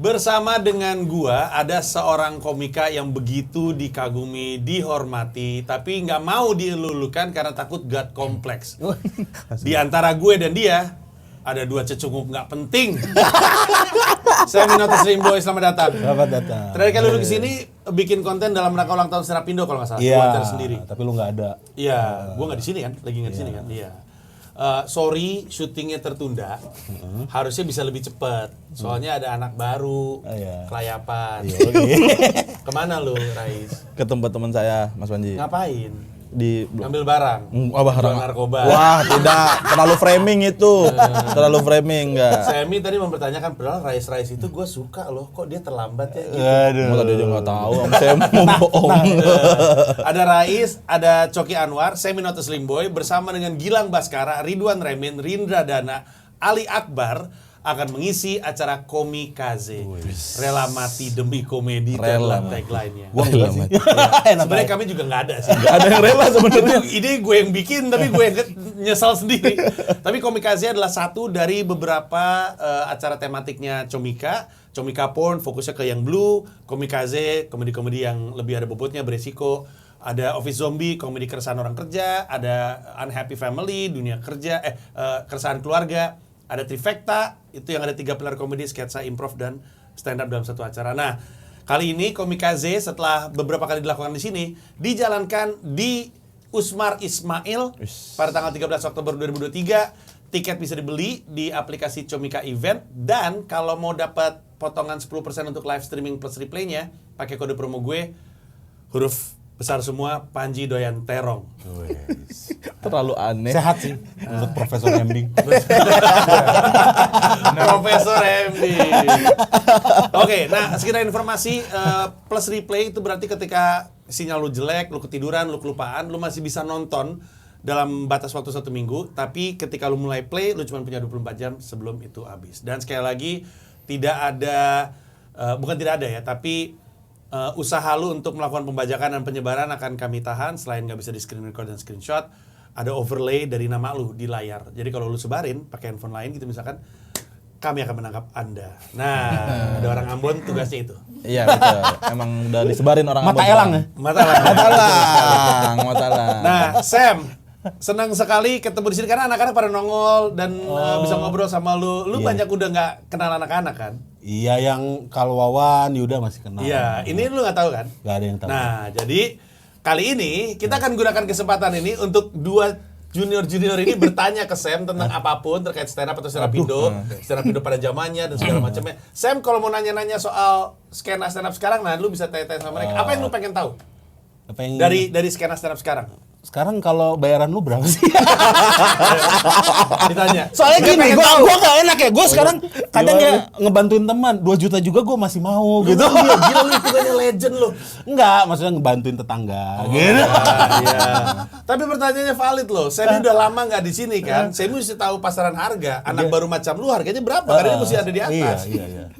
Bersama dengan gua ada seorang komika yang begitu dikagumi, dihormati, tapi nggak mau dielulukan karena takut God kompleks. Di antara gue dan dia ada dua cecunguk nggak penting. Saya Minoto Slimboy, selamat datang. Selamat datang. Terakhir kali lu kesini bikin konten dalam rangka ulang tahun Serapindo kalau nggak salah. Iya. Sendiri. Tapi lu nggak ada. Iya, gua nggak di sini kan, lagi nggak di sini kan. Iya. Sorry, syutingnya tertunda. Harusnya bisa lebih cepat. Soalnya ada anak baru, kelayapan. Kemana lu, Rais? Ke tempat teman saya, Mas Panji. Ngapain? Ngambil barang. Barang Narkoba. Wah, tidak. Terlalu framing itu. Terlalu framing enggak. Semi tadi mempertanyakan, padahal Rais itu gue suka loh. Kok dia terlambat ya gitu. Mau tadi aja nggak tahu. Saya mau bohong. Ada Rais, ada Coki Anwar, saya Minoto Slimboy bersama dengan Gilang Baskara, Ridwan Remin, Rindra Dana, Ali Akbar akan mengisi acara Komikaze. Rela mati demi komedi, itu adalah tagline-nya. Gua enggak sih. Sebenarnya kami juga nggak ada sih. Nggak ada yang rela sebenarnya. Ide gue yang bikin, tapi gue yang nyesal sendiri. Tapi Komikaze adalah satu dari beberapa acara tematiknya Comika. Comika Porn, fokusnya ke yang blue. Komikaze, komedi-komedi yang lebih ada bobotnya, beresiko. Ada Office Zombie, komedi keresahan orang kerja. Ada Unhappy Family, dunia kerja, keresahan keluarga. Ada Trifecta, itu yang ada 3 pilar komedi, sketsa, improv, dan stand up dalam satu acara. Nah, kali ini Komikaze setelah beberapa kali dilakukan di sini, dijalankan di Usmar Ismail pada tanggal 13 Oktober 2023. Tiket bisa dibeli di aplikasi Comika Event, dan kalau mau dapat potongan 10% untuk live streaming plus replaynya, pakai kode promo gue, huruf besar semua, Panji Doyan Terong. Terlalu aneh. Sehat sih menurut Profesor Embing. Profesor MD. Oke, nah sekedar informasi, plus replay itu berarti ketika sinyal lu jelek, lu ketiduran, lu kelupaan, lu masih bisa nonton dalam batas waktu 1 minggu. Tapi ketika lu mulai play, lu cuma punya 24 jam sebelum itu habis. Dan sekali lagi, tidak ada, bukan tidak ada ya, tapi usaha lu untuk melakukan pembajakan dan penyebaran akan kami tahan. Selain nggak bisa di screen record dan screenshot, ada overlay dari nama lu di layar. Jadi kalau lu sebarin pakai handphone lain gitu misalkan, kami akan menangkap Anda. Nah, ada orang Ambon tugasnya itu. Iya betul. Emang udah disebarin orang Mata elang ya? Mata elang. Nah, Sam, senang sekali ketemu di sini karena anak-anak pada nongol dan bisa ngobrol sama lu. Lu banyak udah nggak kenal anak-anak kan? Iya, yang kalau Wawan Yuda masih kenal. Iya, ini lu nggak tahu kan? Nggak ada yang tahu. Nah, jadi kali ini kita akan gunakan kesempatan ini untuk dua junior ini bertanya ke Sam tentang apapun terkait stand up atau stand up pada zamannya dan segala macamnya. Sam, kalau mau nanya-nanya soal skena stand up sekarang, nah lu bisa tanya-tanya sama mereka. Apa yang lu pengen tahu? Apa yang Dari skena stand up sekarang? sekarang kalau bayaran lu berapa sih? Ditanya. Soalnya gini, gua gak enak ya. Gua sekarang kadang ya ngebantuin teman 2 juta juga gua masih mau gitu. Iya, gila lu hitungannya legend lu. Enggak, maksudnya ngebantuin tetangga gitu. Iya. Tapi pertanyaannya valid loh. Saya udah lama nggak di sini kan. Saya mesti tahu pasaran harga. Anak baru macam lu harganya berapa? Karena dia mesti ada di atas. Iya.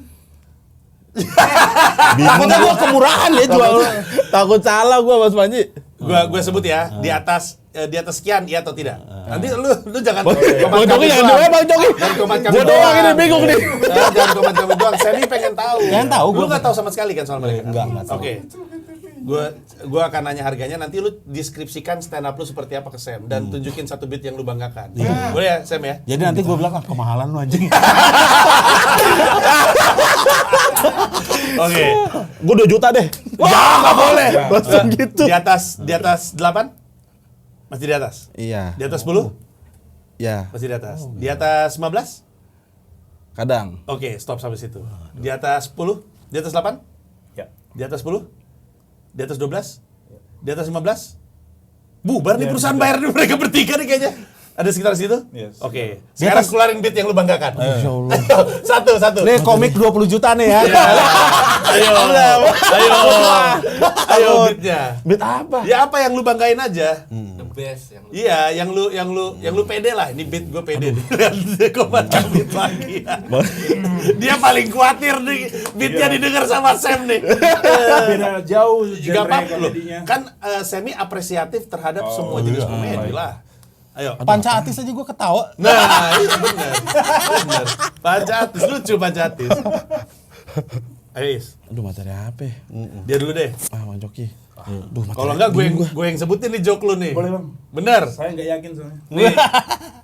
Takutnya gua kemurahan ya jual. Takut salah gua Mas Panji. Gua sebut ya, di atas sekian, iya atau tidak. Nanti lu jangan Bang Joki jangan doang, Bang Joki. Jangan komat kami Gua doang ini bingung nih. Jangan komat kami doang. Saya ini pengen tahu. Pengen tahu, Lu nggak tahu sama sekali kan soal mereka? Enggak tahu. Oke. Gua akan nanya harganya, nanti lu deskripsikan stand up lu seperti apa ke Sam dan tunjukin satu beat yang lu banggakan. Boleh ya, Sam ya? Jadi nanti gua bilang kemahalan lu anjing. Oke. Gua 2 juta deh. Wah, nggak boleh. Langsung gitu. Di atas 8? Masih di atas? Iya. Di atas 10? Ya, Masih di atas. Di atas 15? kadang. Oke, stop sampai situ. Di atas 10? Di atas 8? Ya. Di atas 10? Di atas 12? Di atas 15? Bubar nih perusahaan bayar nih mereka bertiga nih kayaknya. Ada sekitar situ? Yes. Oke. Sekarang keluarin beat yang lu banggakan. Insyaallah. Satu. Nih komik 20 juta nih ya. Ayo beatnya. Beat apa? Ya apa yang lu banggain aja. The best yang Iya, yang lu pede lah. Ini beat gue pede. Lihat komat beat lagi. Dia paling khawatir nih beatnya didengar sama Sam nih. beda jauh Gak genre apa-apa loh. komedinya. Kan semi apresiatif terhadap semua jenis komedi lah. Ayo. Panca Atis aja gue ketawa. Nah, iya benar. Pancatis lucu Pancatis. Ayo Is, Aduh materi apa? dia dulu deh. Bang Coki. Duh, materi Kalau enggak bingung gue yang sebutin nih joke lu nih. Boleh, Bang. Bener. Saya nggak yakin soalnya. Nih,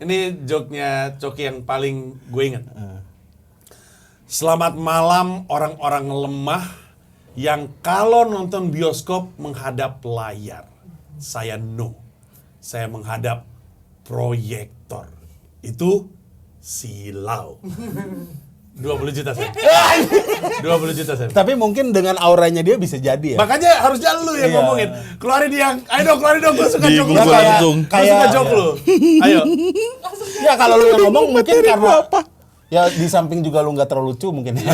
ini joke-nya Coki yang paling gue ingat. Selamat malam orang-orang lemah yang kalau nonton bioskop menghadap layar. Saya no. Saya menghadap proyektor. Itu silau. 20 juta saya. 20 juta saya. Tapi mungkin dengan auranya dia bisa jadi ya. Makanya harusnya lu yang Iya. ngomongin. Keluarin yang, ayo dong, keluarin dong, gue suka Di joke lu. Google Kayak- langsung. Gue suka joke lu. Ayo. Ya kalau lu yang ngomong mungkin karena ya di samping juga lu nggak terlalu lucu mungkin ya.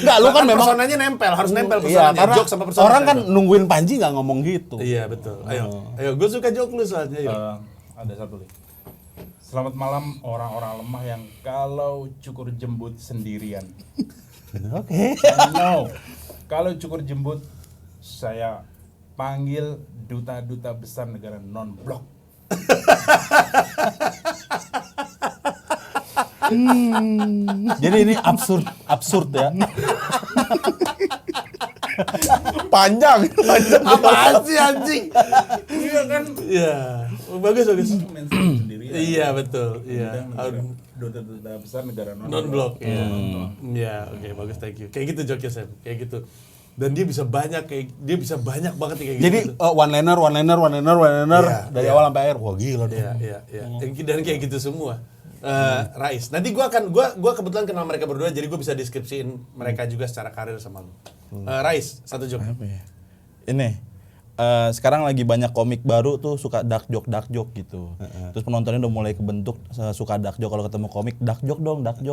Enggak, lu kan memang personanya nempel, harus nempel iya, personanya. karena Joke sama persona. orang kan nungguin Panji nggak ngomong gitu. Iya, betul. Ayo, gue suka joke lu soalnya. Ayo. Ada satu lagi. Selamat malam orang-orang lemah yang kalau cukur jembut sendirian. Oke. No. Kalau cukur jembut saya panggil duta-duta besar negara non-blok. Jadi ini absurd ya. Panjang. Apaan sih anjing? Iya kan? Iya. Bagus. Sendirian. Iya, betul. Iya. Duta-duta besar negara Non-blok. Iya. Iya, oke, bagus, thank you. Kayak gitu joke-nya, Sam. Kayak gitu. Dan dia bisa banyak banget nih kayak Jadi gitu. one liner Iya, dari iya. awal sampai akhir. Wah gila dong. Iya. Dan kayak gitu semua. Rais. Nanti gua kebetulan kenal mereka berdua, jadi gua bisa deskripsiin mereka juga secara karir sama lu. Rais, satu joke. Apa ya? Ini sekarang lagi banyak komik baru tuh suka dark joke gitu. Terus penontonnya udah mulai kebentuk suka dark joke. Kalau ketemu komik dark joke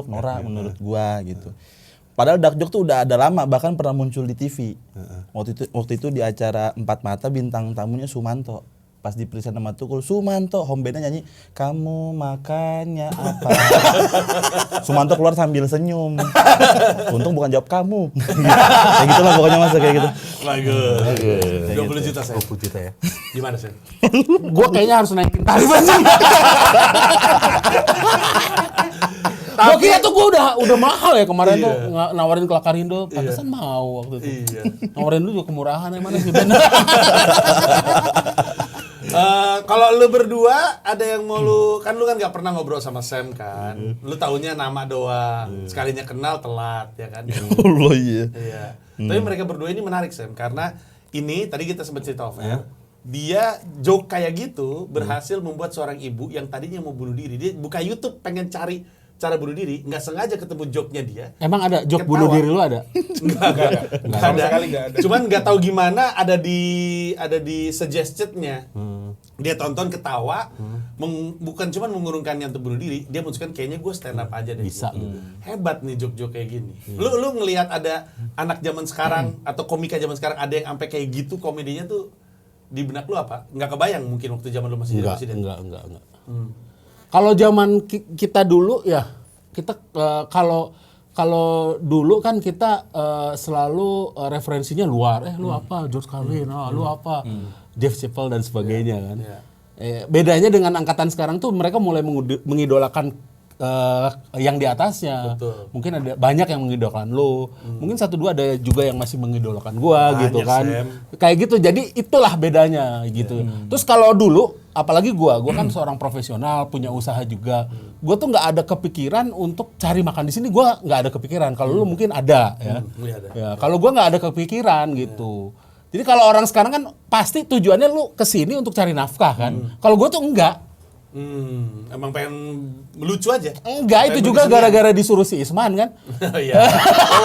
norak menurut gua gitu. Padahal dark joke tuh udah ada lama, bahkan pernah muncul di TV. Waktu itu di acara Empat Mata bintang tamunya Sumanto. Pas di present sama Tukul, Sumanto, home bandnya nyanyi, kamu makannya apa? Sumanto keluar sambil senyum. Untung bukan jawab kamu. Kayak gitu lah pokoknya masa kayak gitu. Bagus. 20 juta, Sam. 20 juta ya. Gimana, Sam? Gua kayaknya harus naikin tarif aja. Gua kira tuh gua udah mahal ya kemarin tuh nawarin ke Lakarindo, pantesan mau waktu itu. Iya. Nawarin lu juga kemurahan emang sih Ben. Kalau lu berdua ada yang mau lu kan nggak pernah ngobrol sama Sam kan, lu taunya nama doang, sekalinya kenal telat ya kan. Allah iya. Iya. Tapi mereka berdua ini menarik Sam karena ini tadi kita sempat cerita off air. Dia joke kayak gitu berhasil membuat seorang ibu yang tadinya mau bunuh diri, dia buka YouTube pengen cari cara bunuh diri, nggak sengaja ketemu joke-nya dia. Emang ada joke Ketawa. bunuh diri lu ada? Nggak Sama ada. sekali nggak ada. Cuman nggak tahu gimana ada di suggested-nya. Dia tonton ketawa, bukan cuman mengurungkan niat untuk bunuh diri, dia memutuskan kayaknya gue stand up aja deh. Bisa. Hebat nih joke-joke kayak gini. Lu ngelihat ada anak zaman sekarang atau komika zaman sekarang ada yang sampai kayak gitu komedinya tuh di benak lu apa? Nggak kebayang mungkin waktu zaman lu masih jadi presiden. Enggak. Kalau zaman kita dulu ya, kita kalau dulu kan kita selalu referensinya luar. Lu apa? George Carlin. Lu apa? Jeff Chappelle dan sebagainya kan. Bedanya dengan angkatan sekarang tuh mereka mulai mengidolakan yang di atasnya. Betul. Mungkin ada banyak yang mengidolakan lu. Mungkin 1-2 ada juga yang masih mengidolakan gua Banyak, gitu kan. Sam. Kayak gitu. Jadi itulah bedanya gitu. Terus kalau dulu apalagi gua kan seorang profesional, punya usaha juga. Gua tuh nggak ada kepikiran untuk cari makan di sini. Gua nggak ada kepikiran. Kalau lu mungkin ada ya. Iya ada. Ya, kalau gua nggak ada kepikiran gitu. Jadi kalau orang sekarang kan pasti tujuannya lu kesini untuk cari nafkah kan. Kalau gua tuh enggak. Emang pengen melucu aja. Enggak, itu Pengen juga bersenian. gara-gara disuruh si Isman kan. Iya.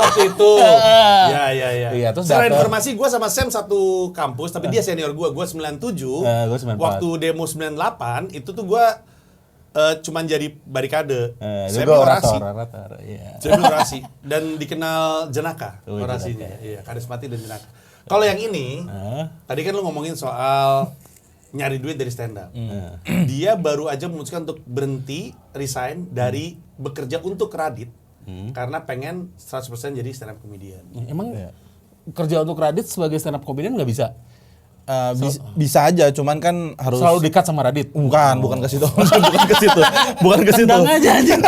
Waktu itu. Iya. Iya, terus Secara dapet. informasi gue sama Sam satu kampus, tapi dia senior gue 97. Gua 94. Waktu demo 98 itu tuh gue cuman jadi barikade. Sam Juga orasi. orator. Iya. Sam orasi dan dikenal jenaka Oh, orasinya. Iya, karismatik dan jenaka. Kalau yang ini, tadi kan lu ngomongin soal nyari duit dari stand up. Dia baru aja memutuskan untuk berhenti, resign dari bekerja untuk Radit karena pengen 100% jadi stand up comedian. Emang kerja untuk Radit sebagai stand up comedian nggak bisa? Bisa aja, cuman kan harus Selalu dekat sama Radit. bukan ke situ. bukan ke situ. Bukan ke situ. Tendang aja anjing.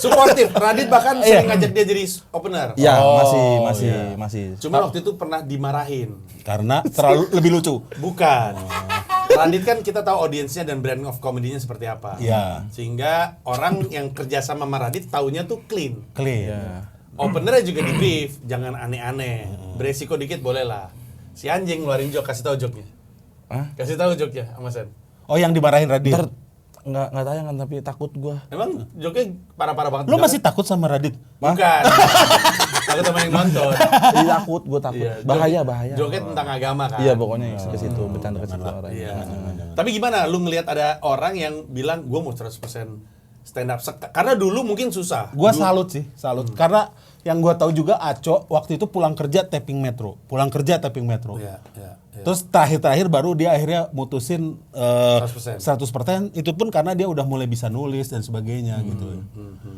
Suportif. Radit bahkan sering ngajak dia jadi opener. Ya, Oh, masih. Cuma waktu itu pernah dimarahin. Karena terlalu lebih lucu. Bukan. Radit kan kita tahu audiensnya dan brand of comedy-nya seperti apa. Iya. Sehingga orang yang kerja sama Radit taunya tuh clean. Clean. Openernya juga di brief, jangan aneh-aneh. Beresiko dikit boleh lah. Si anjing ngeluarin joke, kasih tahu joke-nya. Hah? Kasih tahu joke-nya sama Sen. Oh, yang dimarahin Radit. Ntar nggak tayang kan, tapi takut gua. Emang joke-nya parah-parah banget. Lu masih takut sama Radit? Bukan. Takut sama yang nonton. Iya, gua takut. Iya, Bahaya. Joke-nya tentang agama kan. Iya, pokoknya ke situ, bercanda ke situ orang. Iya. Tapi gimana lu ngelihat ada orang yang bilang gua mau 100% stand up karena dulu mungkin susah. Gua salut sih, salut. Karena yang gua tahu juga Aco waktu itu pulang kerja taping Metro. Iya. Terus terakhir baru dia akhirnya mutusin 100%. 100%. Itu pun karena dia udah mulai bisa nulis dan sebagainya gitu.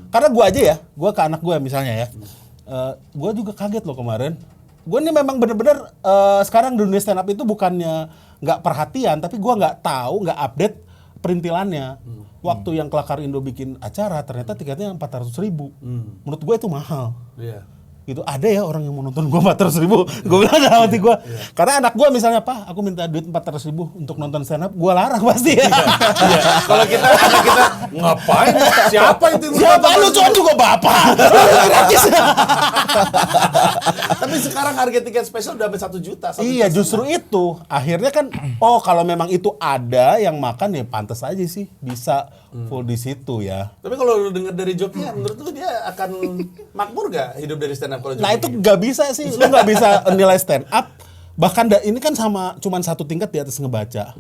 Karena gua aja ya, gua ke anak gua misalnya ya. Gua juga kaget loh kemarin. Gua ini memang bener-bener sekarang dunia stand up itu bukannya nggak perhatian, tapi gua nggak tahu, nggak update perintilannya. Waktu yang Kelakar Indo bikin acara ternyata tiketnya 400.000. Menurut gue itu mahal. Iya. Gitu ada ya orang yang mau nonton gue 400.000. Gue bilang dalam hati gue. Karena anak gue misalnya, "Pak, aku minta duit 400.000 untuk nonton stand up," gue larang pasti ya. Iya. Kalau anak kita ngapain? Siapa itu? Siapa lu cowok juga bapak. Gratis. Tapi sekarang harga tiket spesial udah sampai 1 juta. 1 Iya, juta justru itu. Akhirnya kan kalau memang itu ada yang makan ya pantas aja sih bisa full di situ ya. Tapi kalau lu denger dari joke-nya, menurut lu dia akan makmur gak hidup dari stand up kalau Nah joke-nya itu gitu? nggak bisa sih, lu nggak bisa nilai stand up. Bahkan ini kan cuman satu tingkat di atas ngebaca.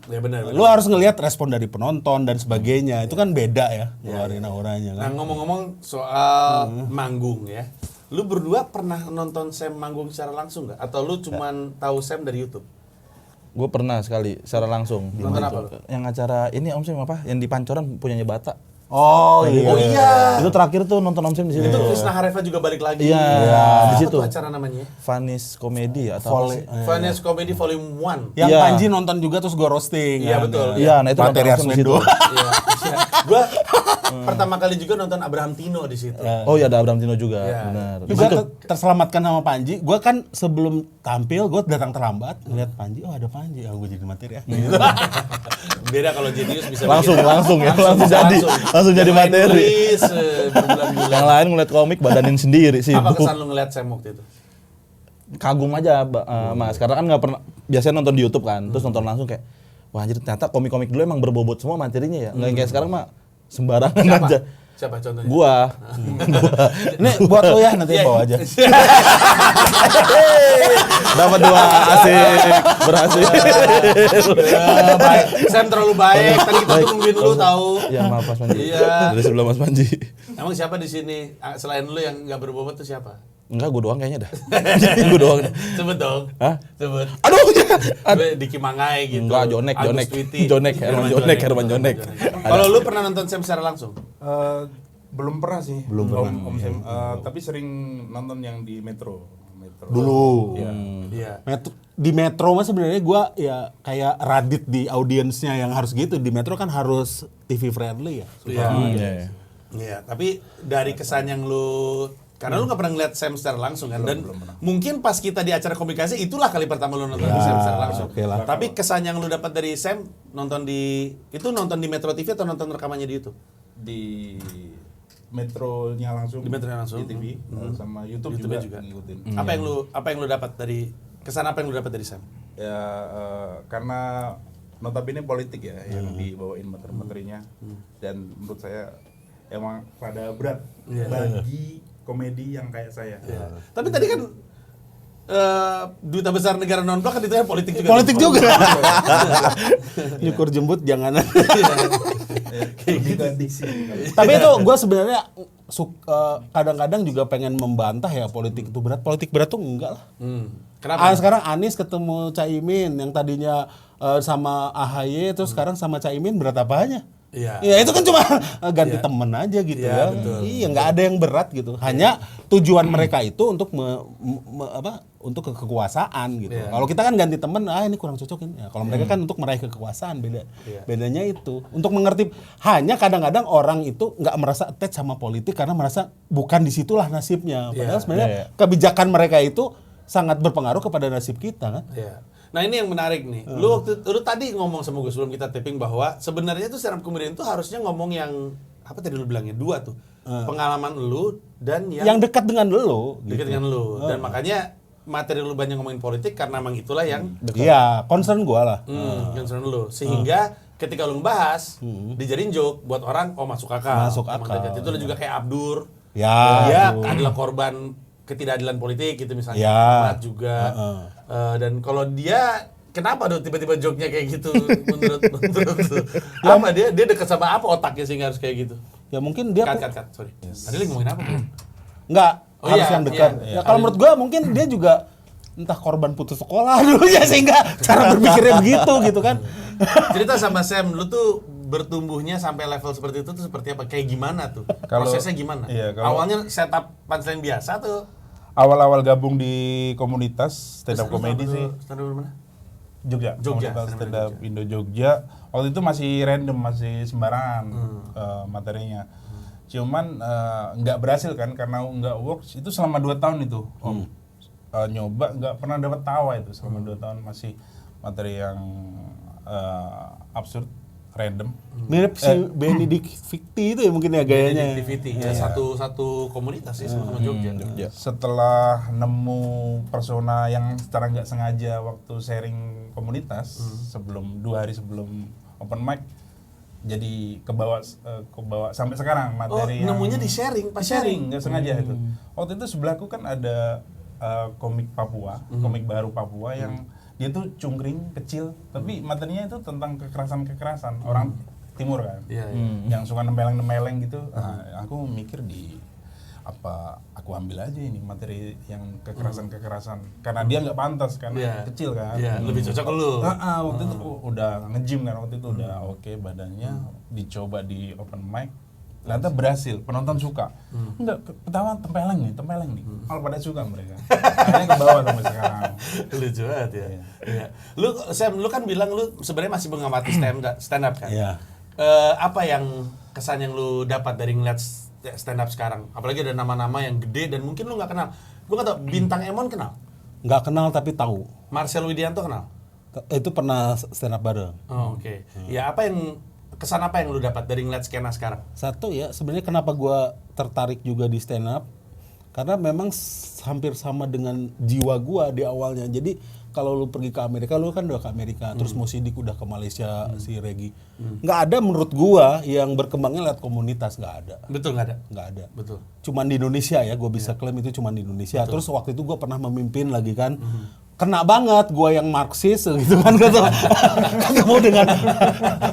Ya benar. Lu harus ngelihat respon dari penonton dan sebagainya. Itu kan beda ya, ngeluarin auranya Nah kan. ngomong-ngomong soal manggung ya, lu berdua pernah nonton Sam manggung secara langsung nggak? Atau lu cuman tahu Sam dari YouTube? Gue pernah sekali secara langsung. Nonton apa lu? Yang acara ini Om Sim apa? Yang di Pancoran punyanya Bata. Oh iya. Oh iya. Itu terakhir tuh nonton Om Sim di situ. Itu Krisna Hareva juga balik lagi. Iya, di Apa situ. tuh acara namanya? Vanis Komedi atau apa sih? Finance Comedy Volume 1. Yang Iya. Panji nonton juga terus gue roasting. Iya, kan. betul. Iya, nah itu Materi nonton langsung di situ. Arswendo. Iya. Gua pertama kali juga nonton Abraham Tino di situ. Oh iya, ada Abraham Tino juga, Iya. benar. Di Juga situ. terselamatkan sama Panji. Gue kan sebelum tampil gue datang terlambat ngeliat Panji. Oh ada Panji. Gue jadi materi ya. Gitu. Beda kalau Jenius bisa Langsung bikin- ya, langsung jadi Yang lain materi. nulis, berbulan-bulan. Yang lain ngeliat komik badanin sendiri sih. Apa kesan lu ngeliat Sam waktu itu? Kagum aja, Mas. Karena kan nggak pernah biasanya nonton di YouTube kan, terus nonton langsung kayak, wah anjir ternyata komik-komik dulu emang berbobot semua materinya ya. Nggak yang kayak sekarang mah sembarangan aja. Siapa contohnya? Gua. Ini buat lo ya nanti Iya. bawa aja. Dapat 2 asik, berhasil. Baik. Sam terlalu baik. Tadi kita tuh nungguin lu tahu. Ya maaf Mas Panji. Iya. Dari sebelah Mas Panji. Emang siapa di sini selain lu yang nggak berbobot tuh siapa? Enggak, gua doang kayaknya dah. Gua doang. Sebut dong. Hah? Sebut. Aduh, ya. Gue Diki Mangai gitu. Enggak, Jonek, Agus Jonek. Twiti. Jonek, Herman Jonek. Kalau lu pernah nonton Sam secara langsung? Belum pernah sih. Belum pernah. Om Sam. Tapi sering nonton yang di Metro. Dulu. Iya. Di Metro mah sebenarnya gue ya kayak Radit di audiensnya yang harus gitu. Di Metro kan harus TV friendly ya. Iya. Iya. Iya, tapi dari kesan yang lu karena lu nggak pernah ngeliat Sam secara langsung kan, dan mungkin pas kita di acara komunikasi itulah kali pertama lu nonton Sam secara langsung. oke lah. Tapi kesan yang lu dapat dari Sam nonton di Metro TV atau nonton rekamannya di YouTube? Di Metronya langsung. Di Metronya langsung. Di TV. Sama YouTube YouTube-nya juga, juga. ngikutin. Apa yang lu dapat dari kesan apa yang lu dapat dari Sam? Ya karena notabene politik ya yang dibawain materi-materinya, dan menurut saya emang pada berat bagi komedi yang kayak saya. Tapi tadi kan duta besar negara non blok kan itu politik juga. Politik juga. Nyukur jembut jangan. Gitu diksi. Tapi itu gue sebenarnya kadang-kadang juga pengen membantah ya politik itu berat. Politik berat tuh enggak lah. Kenapa? Sekarang Anies ketemu Caimin yang tadinya sama AHY terus sekarang sama Caimin berat apanya? Iya. Ya itu kan cuma ganti temen aja gitu Iya, ya. betul. Iya, nggak ada yang berat gitu. Hanya tujuan mereka itu untuk untuk kekuasaan gitu. Iya. Kalau kita kan ganti temen, ini kurang cocok ini. Ya, kalau mereka kan untuk meraih kekuasaan, beda. Iya. Bedanya itu. Untuk mengerti, hanya kadang-kadang orang itu nggak merasa attach sama politik karena merasa bukan disitulah nasibnya. Padahal Iya. sebenarnya Iya. kebijakan mereka itu sangat berpengaruh kepada nasib kita kan. Iya. Nah ini yang menarik nih. Lu tadi ngomong sama gue sebelum kita taping bahwa sebenarnya tuh stand up comedian itu harusnya ngomong yang apa tadi lu bilangnya 2 tuh. Pengalaman lu dan Yang dekat dengan lo. dekat dengan lu. Dan makanya materi lu banyak ngomongin politik karena emang itulah yang Iya, concern gua lah. concern lu. Sehingga ketika lu ngebahas dijadiin joke buat orang masuk akal. Masuk Emang akal. dekat. Itu lu juga kayak Abdur. Ya, Dia aduh. adalah korban ketidakadilan politik gitu misalnya. Ya. Ahmad juga. Dan kalau dia kenapa tuh tiba-tiba joke-nya kayak gitu menurut lu? Apa dia dekat sama apa otaknya sehingga harus kayak gitu? Ya mungkin dia Cut, sorry. Tadi lu ngomongin apa? nggak Oh harus iya, yang dekat. iya. Ya kalau menurut gua mungkin dia juga entah korban putus sekolah dulu ya sehingga cara berpikirnya begitu gitu kan. Cerita sama Sam, lu tuh bertumbuhnya sampai level seperti itu tuh seperti apa? Kayak gimana tuh? Kalau- Prosesnya gimana? iya, kalau- Awalnya setup punchline biasa tuh. Awal-awal gabung di komunitas stand up comedy sih Stand up mana? Jogja, Jogja, komunitas stand up stand up Indo Jogja. Waktu itu masih random, masih sembarangan materinya. Cuman nggak berhasil kan karena nggak works. Itu selama 2 tahun itu, Om. Nyoba nggak pernah dapat tawa itu selama 2 tahun, masih materi yang absurd, random. Mirip si Benedict Victi itu ya mungkin ya gayanya. Activity. Ya, satu komunitas sih sama Jogja. Setelah nemu persona yang secara nggak sengaja waktu sharing komunitas sebelum 2 hari sebelum open mic, jadi kebawa sampai sekarang materi yang nemunya di sharing, pas sharing nggak sengaja itu. Waktu itu sebelahku kan ada komik Papua, komik baru Papua yang dia tuh cungkring kecil, tapi materinya itu tentang kekerasan orang timur kan, Iya, iya. yang suka nempeleng gitu. Nah, aku mikir apa aku ambil aja ini materi yang kekerasan karena dia nggak pantas kan, Iya. kecil kan. Iya, lebih cocok ke lu. Waktu itu udah nge-gym kan, waktu itu udah oke badannya, dicoba di open mic, ternyata berhasil, penonton suka. Enggak, pertama tempeleng nih. Malah pada suka mereka. Akhirnya ke bawah sampai sekarang. Lucu banget ya. Iya. Lu Sam, lu kan bilang lu sebenarnya masih mengamati stand up kan? Iya. Apa yang kesan yang lu dapat dari ngeliat stand up sekarang? Apalagi ada nama-nama yang gede dan mungkin lu nggak kenal. Gua nggak tahu, Bintang Emon kenal? Nggak kenal tapi tahu. Marcel Widianto kenal? Itu pernah stand up bareng. Oh, oke. Ya kesan apa yang lu dapat dari ngeliat skena sekarang? Satu ya, sebenarnya kenapa gua tertarik juga di stand up karena memang hampir sama dengan jiwa gua di awalnya. Jadi kalau lu pergi ke Amerika, lu kan udah ke Amerika, terus mau sidik udah ke Malaysia si Regi. Nggak ada menurut gua yang berkembangnya lewat komunitas, nggak ada. Betul nggak ada? Nggak ada. Betul. Cuman di Indonesia ya, gua bisa klaim itu cuman di Indonesia. Terus waktu itu gua pernah memimpin lagi kan. Kena banget gua yang Marxis gitu kan ketemu dengan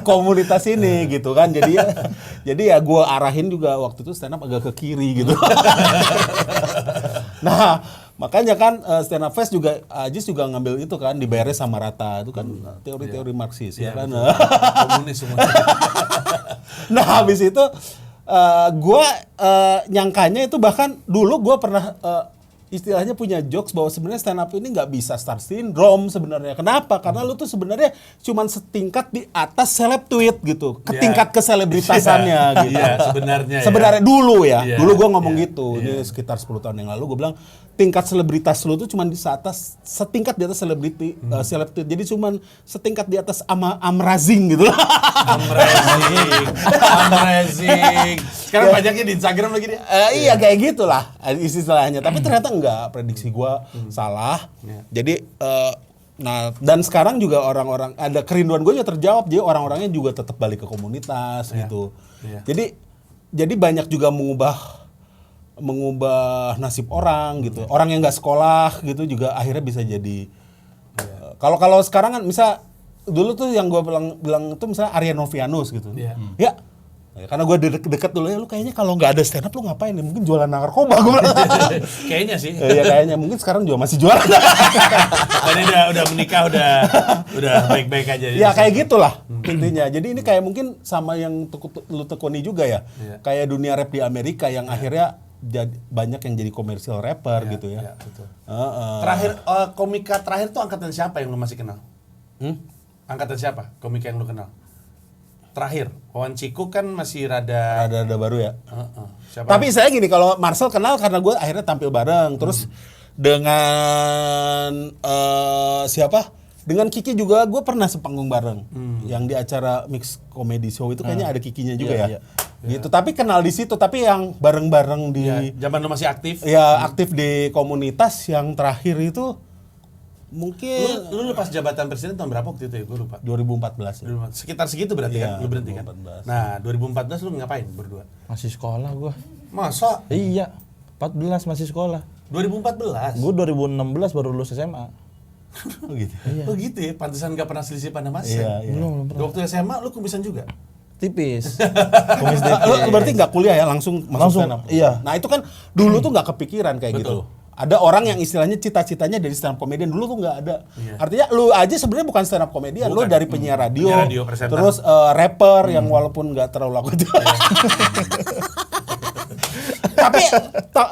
komunitas ini gitu kan. Jadi ya gua arahin juga waktu itu stand up agak ke kiri gitu. Nah, makanya kan stand up fest juga Ajis juga ngambil itu kan, dibayarnya sama rata. Itu kan teori-teori Marxis ya kan. Komunis semuanya. Nah, habis itu gua nyangkanya itu bahkan dulu gua pernah istilahnya punya jokes bahwa sebenarnya stand up ini nggak bisa star syndrome sebenarnya. Kenapa? Karena lu tuh sebenarnya cuman setingkat di atas seleb tweet gitu, ke tingkat keselebritasannya gitu. Iya, sebenarnya. Sebenarnya dulu ya, Iya, dulu gua ngomong iya, gitu. iya. Ini sekitar 10 tahun yang lalu gua bilang tingkat selebritas lu tuh cuman di atas setingkat di atas selebriti seleb tweet. Jadi cuman setingkat di atas Amrazing gitu. Amazing. Sekarang banyaknya di Instagram lagi dia. Iya kayak gitulah istilahnya. Tapi ternyata enggak, prediksi gua salah. Jadi nah dan sekarang juga orang-orang ada kerinduan gue juga terjawab. Jadi orang-orangnya juga tetap balik ke komunitas gitu. Iya. Jadi banyak juga mengubah nasib orang gitu. Orang yang nggak sekolah gitu juga akhirnya bisa jadi. Kalau sekarang kan misal dulu tuh yang gue bilang itu misalnya Arya Novianus gitu. Iya. Ya Ya, karena gue deket dulu ya, lu kayaknya kalau nggak ada stand up lu ngapain ya? Mungkin jualan narkoba gue. Kayaknya sih. Ya kayaknya mungkin sekarang juga masih jualan. Tadi udah menikah udah baik-baik aja. Ya kayak gitulah intinya. Jadi ini kayak mungkin sama yang lu tekuni juga ya. Iya. Kayak dunia rap di Amerika yang akhirnya banyak yang jadi komersial rapper gitu ya. Iya, betul. Heeh. Terakhir komika terakhir tuh angkatan siapa yang lu masih kenal? Hmm? Angkatan siapa komika yang lu kenal? Terakhir, Wawan Ciku kan masih rada. Ada baru ya. Siapa? Tapi saya gini, kalau Marcel kenal karena gue akhirnya tampil bareng. Terus dengan siapa? Dengan Kiki juga gue pernah sepanggung bareng. Yang di acara Mix Comedy Show itu kayaknya ada Kikinya juga ya. Gitu. Tapi kenal di situ. Tapi yang bareng-bareng di zaman lu masih aktif. ya aktif di komunitas yang terakhir itu mungkin Lu pas jabatan presiden tahun berapa waktu itu ya? Gue lupa. 2014 ya. Sekitar segitu berarti Iya, kan? Lu berhenti kan? 2014. Nah, 2014 lu ngapain berdua? Masih sekolah gua. Masa? Iya. 14 masih sekolah. 2014? Gua 2016 baru lulus SMA. Oh gitu. Oh gitu ya? Pantesan gak pernah selisih pada masa. Iya, iya. Belum. Waktu SMA lu kumisan juga? Tipis. Kumis Lu berarti nggak kuliah ya, langsung masuk Langsung, stand up? iya. Nah itu kan dulu tuh nggak kepikiran kayak Betul. gitu. Ada orang yang istilahnya cita-citanya dari stand up comedian, dulu tuh nggak ada. Iya. Artinya lu aja sebenarnya bukan stand up comedian, lu Bukan. dari penyiar radio, Penyiar radio, presenter. terus rapper yang walaupun nggak terlalu laku itu. Tapi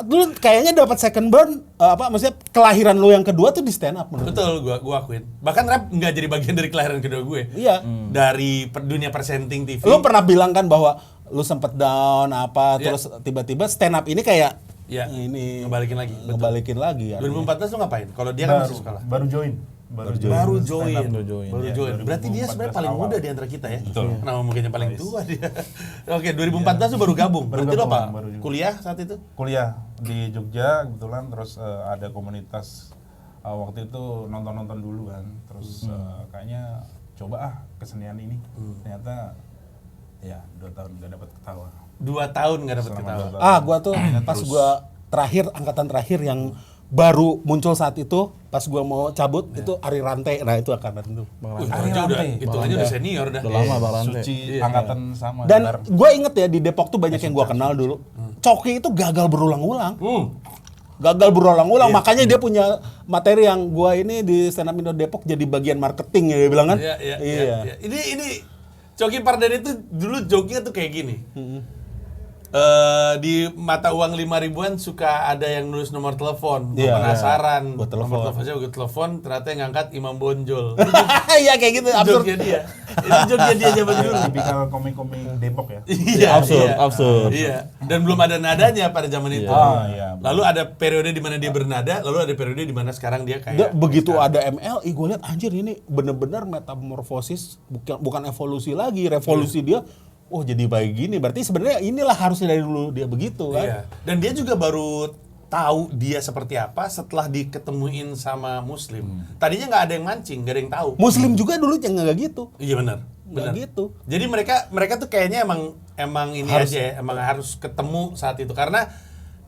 dulu kayaknya dapat second burn, maksudnya kelahiran lu yang kedua tuh di stand up menurut. Betul, gua akuin. Bahkan rap nggak jadi bagian dari kelahiran kedua gue. Iya. Dari dunia presenting TV. Lu pernah bilang kan bahwa lu sempet down Iya. terus tiba-tiba stand up ini kayak Iya. ini Ngebalikin lagi. Betul. ngebalikin lagi ya. 2014 lu ngapain? Kalau dia kan masih sekolah. baru join. Baru stand join. up. Baru Iya, join. Berarti dia 2014 sebenarnya paling awal. muda di antara kita ya. Betul. Kenapa mungkinnya paling tua dia? Oke, 2014 lu baru gabung. Baru Berarti lu gabung, apa? baru juga. Kuliah saat itu? Kuliah di Jogja kebetulan, terus ada komunitas waktu itu nonton dulu kan, terus kayaknya coba kesenian ini. Ternyata ya 2 tahun gak dapat ketawa. 2 tahun nggak dapet Selama ketawa. 2 tahun. Gua tuh pas gua angkatan terakhir yang baru muncul saat itu, pas gua mau cabut itu Ari Rante. Nah, itu angkatan itu. Itu aja udah, hitungannya udah senior dah. Udah lama Bang Rante. Suci angkatan sama. Dan bareng. gue inget ya di Depok tuh banyak yang gua kenal dulu. Coki itu gagal berulang-ulang. Gagal berulang-ulang, makanya dia punya materi yang gua ini di Stand Up Indo Depok jadi bagian marketing ya dia bilang kan. Iya. Ini Coki Pardede itu dulu jokinya tuh kayak gini. Di mata uang 5.000-an suka ada yang nulis nomor telepon, gua Iya, penasaran. Gua telepon. Nomor teleponnya gue telepon, ternyata yang ngangkat Imam Bonjol. Iya kayak gitu, absurd. Joknya dia. Itu joknya dia zaman dulu. Tipikal komik-komik Depok ya. Iya, Absurd. Iya. Dan belum ada nadanya pada zaman itu. Iya. Lalu ada periode di mana dia bernada, lalu ada periode di mana sekarang dia kayak Begitu ada MLI, gue lihat anjir ini bener-bener metamorfosis, bukan evolusi lagi, revolusi dia. Oh jadi baik gini, berarti sebenarnya inilah harusnya dari dulu dia begitu kan. Iya. Dan dia juga baru tahu dia seperti apa setelah diketemuin sama Muslim. Tadinya nggak ada yang mancing, nggak ada yang tahu. Muslim juga dulu yang nggak gitu. Iya benar. Nggak gitu. Jadi mereka tuh kayaknya emang ini aja ya, emang harus ketemu saat itu karena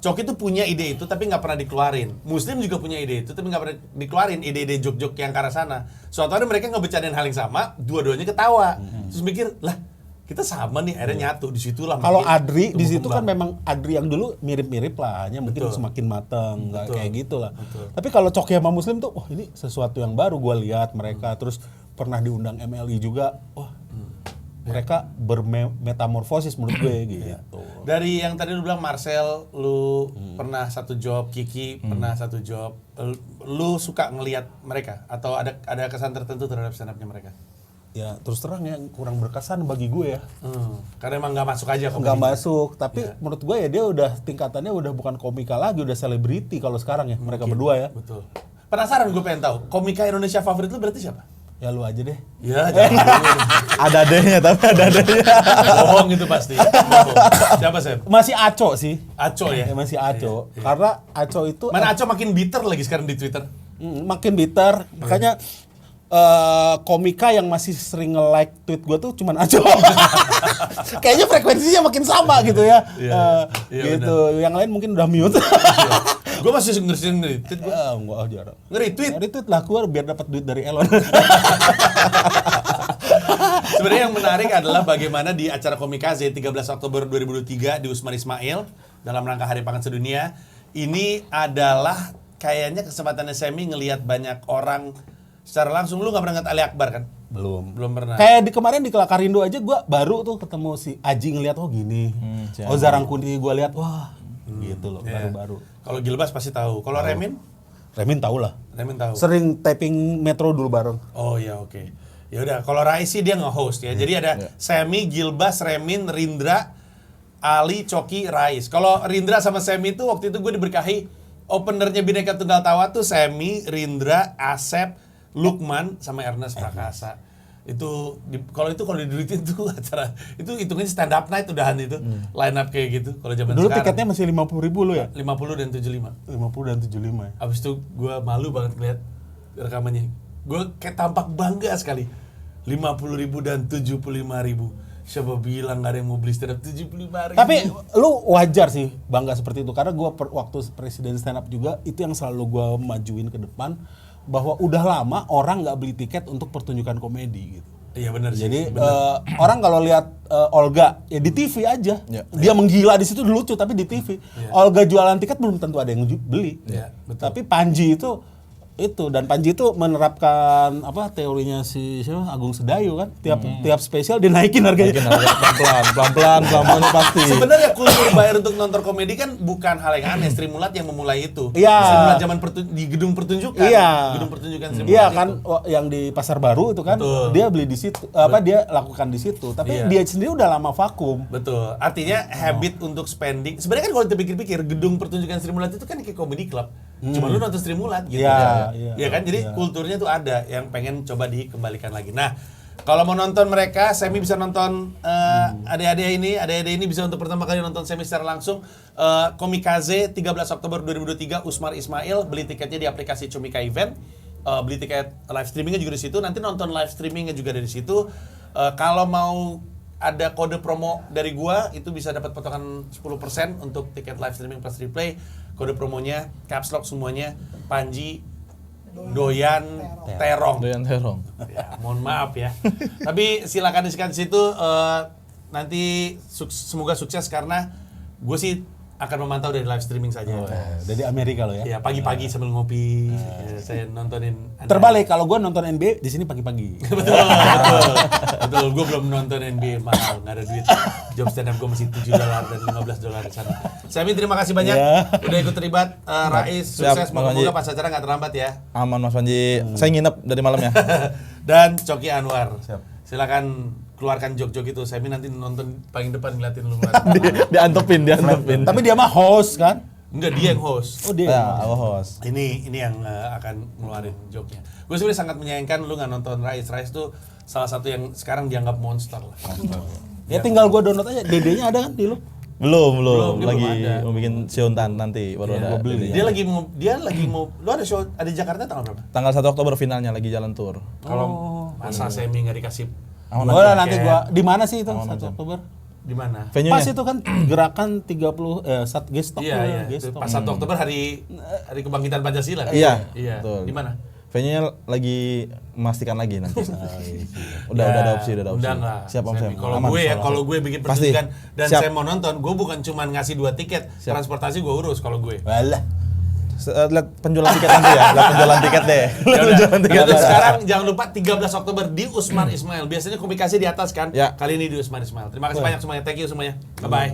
Coki tuh punya ide itu tapi nggak pernah dikeluarin. Muslim juga punya ide itu tapi nggak pernah dikeluarin ide-ide jok-jok yang ke arah sana. Suatu hari mereka ngebecanain hal yang sama, dua-duanya ketawa. Terus mikir, lah kita sama nih, akhirnya nyatu di situlah. Kalau makin Adri di tumbuh situ kan kembang. memang Adri yang dulu mirip-mirip lah, hanya mungkin Betul. semakin matang, nggak Betul. kayak gitu lah. Betul. Tapi kalau Coki sama Muslim tuh, wah ini sesuatu yang baru gue lihat mereka, terus pernah diundang MLI juga, wah mereka bermetamorfosis menurut gue gitu. Dari yang tadi lu bilang Marcel, lu pernah satu job, Kiki pernah satu job, lu suka ngelihat mereka atau ada kesan tertentu terhadap stand up-nya mereka? Ya terus terang ya kurang berkesan bagi gue ya. Karena emang nggak masuk aja Nggak masuk, tapi menurut gue ya dia udah tingkatannya udah bukan komika lagi, udah selebriti kalau sekarang ya mereka berdua ya. Betul. Penasaran gue pengen tahu, komika Indonesia favorit lu berarti siapa? Ya lu aja deh. Ya, jangan dulu. Ada adanya tapi ada adanya. Bohong itu pasti. Bohong. Siapa Sep? Masih Aco sih. Aco ya? Ya masih Aco. Karena Aco itu Mana Aco makin bitter lagi sekarang di Twitter. makin bitter, makanya komika yang masih sering nge-like tweet gue tuh cuman Aco. Kayaknya frekuensinya makin sama gitu ya. Iya, Gitu. Yang lain mungkin udah mute. Gue masih nge-retweet gue. Enggak jarang. Nge-retweet? Retweet lah keluar biar dapat duit dari Elon. Sebenarnya yang menarik adalah bagaimana di acara Komikaze 13 Oktober 2023 di Usman Ismail dalam rangka Hari Pangan Sedunia. Ini adalah kayaknya kesempatannya Semi ngelihat banyak orang secara langsung. Lu nggak pernah ngeliat Ali Akbar kan? Belum Pernah. Kayak kemarin di Kelakarindo aja gue baru tuh ketemu si Aji ngeliat gini. Oh Zarangkundi gue lihat wah gitu loh baru-baru. Kalau Gilbas pasti tahu. Kalau Remin? Remin tahu lah. Remin tahu. Sering taping Metro dulu bareng. Oh ya oke. Ya udah, kalau Rais sih dia nge-host ya. Jadi ada Semi, Gilbas, Remin, Rindra, Ali, Coki, Rais. Kalau Rindra sama Semi itu waktu itu gue diberkahi openernya Bhinneka Tunggal Tawa tuh Semi, Rindra, Asep, Lukman sama Ernest Prakasa. Itu kalau diduitin tuh acara itu hitungannya stand up night udahan itu. Line up kayak gitu kalau zaman Dulu sekarang. tiketnya masih 50.000 lo ya? 50 dan 75. 50 dan 75 ya. Abis itu gue malu banget lihat rekamannya. Gue kayak tampak bangga sekali. 50.000 dan 75.000. Siapa bilang gak ada yang mau beli stand up 75.000. Tapi lu wajar sih bangga seperti itu karena gua waktu presiden stand up juga itu yang selalu gua majuin ke depan bahwa udah lama orang nggak beli tiket untuk pertunjukan komedi gitu. Iya benar sih. Jadi orang kalau lihat Olga ya di TV aja, dia menggila di situ lucu tapi di TV. Olga jualan tiket belum tentu ada yang beli. Iya, betul. Tapi Panji itu dan Panji itu menerapkan apa teorinya si siapa Agung Sedayu kan tiap spesial dinaikin harganya. pelan-pelan pasti. Sebenarnya kultur bayar untuk nonton komedi kan bukan hal yang aneh. Streamulat yang memulai itu. Iya. Streamulat zaman di gedung pertunjukan. Iya. Gedung pertunjukan Streamulat. Iya kan yang di Pasar Baru itu kan dia beli di situ dia lakukan di situ tapi dia sendiri udah lama vakum. Betul. Artinya habit untuk spending. Sebenarnya kan kalau kita pikir-pikir gedung pertunjukan Streamulat itu kan kayak comedy club. Cuma lu nonton Streamulat gitu. Iya kan? Jadi kulturnya tuh ada yang pengen coba dikembalikan lagi. Nah, kalau mau nonton mereka, Semi bisa nonton adik-adik ini bisa untuk pertama kali nonton Semi secara langsung. Komikaze 13 Oktober 2023 Usmar Ismail, beli tiketnya di aplikasi Comika Event. Beli tiket live streamingnya juga di situ. Nanti nonton live streamingnya juga dari situ. Kalau mau ada kode promo dari gua itu bisa dapat potongan 10% untuk tiket live streaming plus replay. Kode promonya caps lock semuanya Panji Doyan Terong. Ya, mohon maaf ya. Tapi silakan disikat di situ. Nanti semoga sukses karena gue sih akan memantau dari live streaming saja. Dari Amerika lo ya. Ya pagi-pagi sambil ngopi, saya nontonin. Terbalik kalau gue nonton NBA di sini pagi-pagi. betul. Gue belum nonton NBA mahal, nggak ada duit. Job stand up gue masih $7 dan $15 di sana. Sami terima kasih banyak udah ikut terlibat. Rais sukses, moga-moga pas acara nggak terlambat ya. Aman Mas Panji. Saya nginep dari malamnya. Dan Coki Anwar. Silakan keluarkan jok-jok itu. Sami nanti nonton paling depan ngeliatin lu. diantepin. Tapi dia mah host kan? Enggak, dia yang host. Oh dia. Ya, host. Ini yang akan ngeluarin joknya. Gue sebenarnya sangat menyayangkan lu nggak nonton Rais. Rais tuh salah satu yang sekarang dianggap monster lah. Ya tinggal gue download aja. DD-nya ada kan di lu? Belum dia lagi belum ada. mau bikin Siontan nanti baru ada. Dia lagi mau lu ada show ada di Jakarta tanggal berapa? Tanggal 1 Oktober finalnya lagi jalan tour. Kalau masa Semi nggak dikasih Nanti gua di mana sih itu 1 Oktober? di mana? Venue-nya. Pas itu kan gerakan 30 saat gestok. Iya. Pas 1 Oktober hari kebangkitan Pancasila kan? Iya, Iya. betul. Di mana? Venue-nya lagi memastikan lagi nanti. Udah ada opsi. Undang lah. Siap Om Sam. Kalau gue bikin Pasti. pertunjukan dan Siap. saya mau nonton, gue bukan cuma ngasih 2 tiket, transportasi gue urus kalau gue. Walah. Lihat penjualan tiket nanti ya. Lihat penjualan tiket deh. Ya udah. tiket. Untuk sekarang jangan lupa 13 Oktober di Usmar Ismail. Biasanya komunikasi di atas kan? Ya. Kali ini di Usmar Ismail. Terima kasih banyak semuanya. Thank you semuanya. Bye bye.